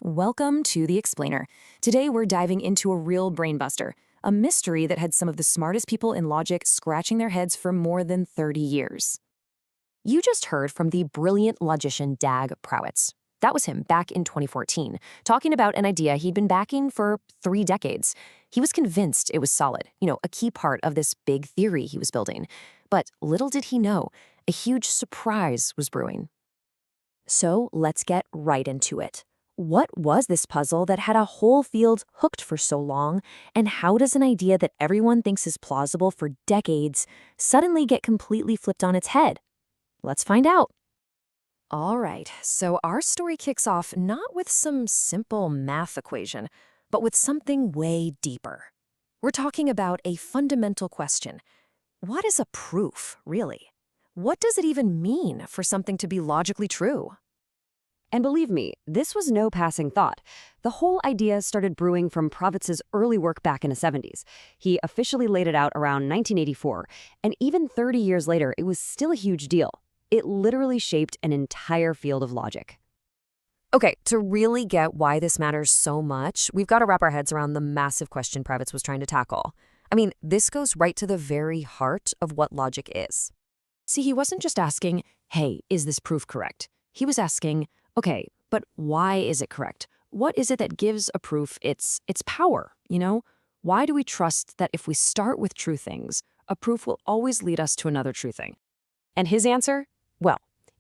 Welcome to The Explainer. Today we're diving into a real brainbuster, a mystery that had some of the smartest people in logic scratching their heads for more than 30 years. You just heard from the brilliant logician Dag Prawitz. That was him back in 2014, talking about an idea he'd been backing for 3 decades. He was convinced it was solid, a key part of this big theory he was building. But little did he know, a huge surprise was brewing. So let's get right into it. What was this puzzle that had a whole field hooked for so long, and how does an idea that everyone thinks is plausible for decades suddenly get completely flipped on its head? Let's find out. All right, so our story kicks off not with some simple math equation, but with something way deeper. We're talking about a fundamental question. What is a proof, really? What does it even mean for something to be logically true? And believe me, this was no passing thought. The whole idea started brewing from Prawitz's early work back in the 70s. He officially laid it out around 1984, and even 30 years later, it was still a huge deal. It literally shaped an entire field of logic. Okay, to really get why this matters so much, we've got to wrap our heads around the massive question Prawitz was trying to tackle. I mean, this goes right to the very heart of what logic is. See, he wasn't just asking, hey, is this proof correct? He was asking, okay, but why is it correct? What is it that gives a proof its power, Why do we trust that if we start with true things, a proof will always lead us to another true thing? And his answer? Well,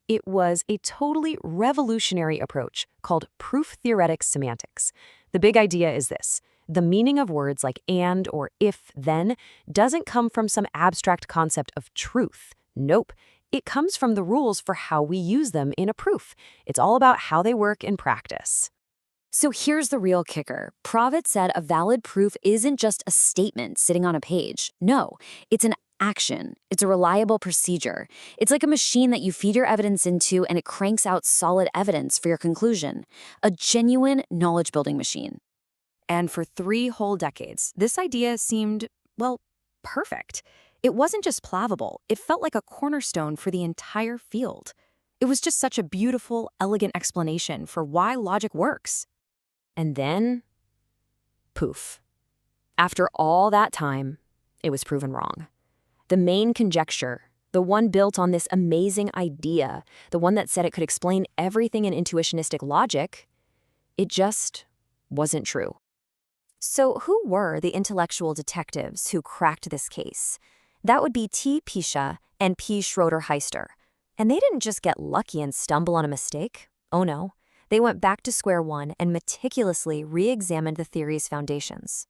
it was a totally revolutionary approach called proof-theoretic semantics. The big idea is this. The meaning of words like and or if, then doesn't come from some abstract concept of truth. Nope. It comes from the rules for how we use them in a proof. It's all about how they work in practice. So here's the real kicker. Prawitz said a valid proof isn't just a statement sitting on a page. No, it's an action. It's a reliable procedure. It's like a machine that you feed your evidence into and it cranks out solid evidence for your conclusion. A genuine knowledge-building machine. And for 3 whole decades, this idea seemed, perfect. It wasn't just plausible, it felt like a cornerstone for the entire field. It was just such a beautiful, elegant explanation for why logic works. And then, poof. After all that time, it was proven wrong. The main conjecture, the one built on this amazing idea, the one that said it could explain everything in intuitionistic logic, it just wasn't true. So who were the intellectual detectives who cracked this case? That would be Pisha and P. Schroeder-Heister. And they didn't just get lucky and stumble on a mistake. Oh no, they went back to square one and meticulously re-examined the theory's foundations.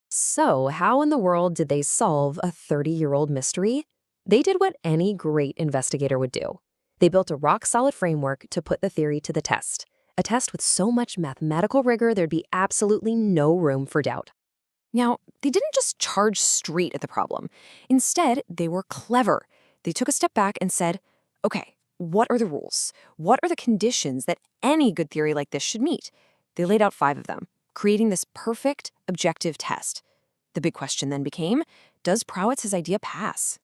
So how in the world did they solve a 30-year-old mystery? They did what any great investigator would do. They built a rock-solid framework to put the theory to the test. A test with so much mathematical rigor there'd be absolutely no room for doubt. Now, they didn't just charge straight at the problem. Instead, they were clever. They took a step back and said, okay, what are the rules? What are the conditions that any good theory like this should meet? They laid out 5 of them, creating this perfect, objective test. The big question then became, does Prawitz's idea pass?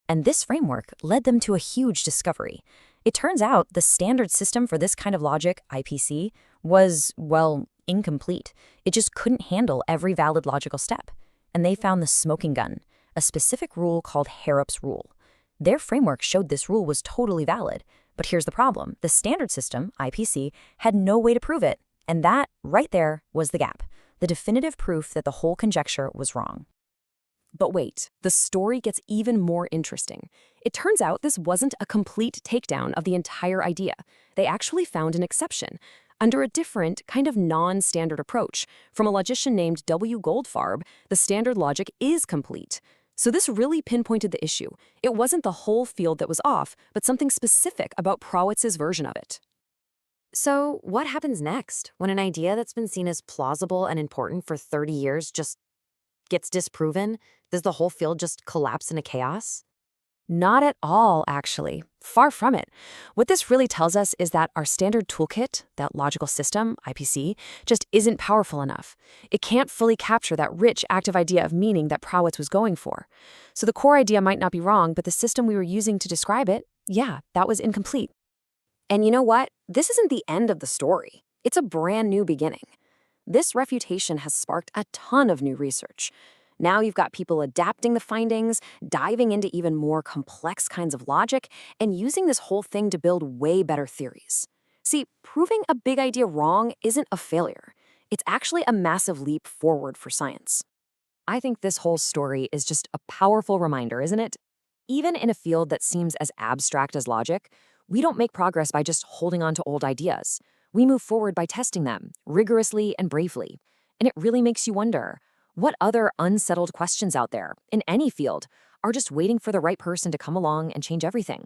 And this framework led them to a huge discovery. It turns out the standard system for this kind of logic, IPC, was, incomplete. It just couldn't handle every valid logical step. And they found the smoking gun, a specific rule called Harrop's rule. Their framework showed this rule was totally valid. But here's the problem. The standard system, IPC, had no way to prove it. And that, right there, was the gap. The definitive proof that the whole conjecture was wrong. But wait, the story gets even more interesting. It turns out this wasn't a complete takedown of the entire idea. They actually found an exception. Under a different, kind of non-standard approach, from a logician named W. Goldfarb, the standard logic is complete. So this really pinpointed the issue. It wasn't the whole field that was off, but something specific about Prawitz's version of it. So what happens next when an idea that's been seen as plausible and important for 30 years just gets disproven? Does the whole field just collapse into chaos? Not at all, actually. Far from it. What this really tells us is that our standard toolkit, that logical system, IPC, just isn't powerful enough. It can't fully capture that rich, active idea of meaning that Prawitz was going for. So the core idea might not be wrong, but the system we were using to describe it, that was incomplete. And you know what? This isn't the end of the story. It's a brand new beginning. This refutation has sparked a ton of new research. Now you've got people adapting the findings, diving into even more complex kinds of logic, and using this whole thing to build way better theories. See, proving a big idea wrong isn't a failure. It's actually a massive leap forward for science. I think this whole story is just a powerful reminder, isn't it? Even in a field that seems as abstract as logic, we don't make progress by just holding on to old ideas. We move forward by testing them, rigorously and bravely. And it really makes you wonder, what other unsettled questions out there, in any field, are just waiting for the right person to come along and change everything?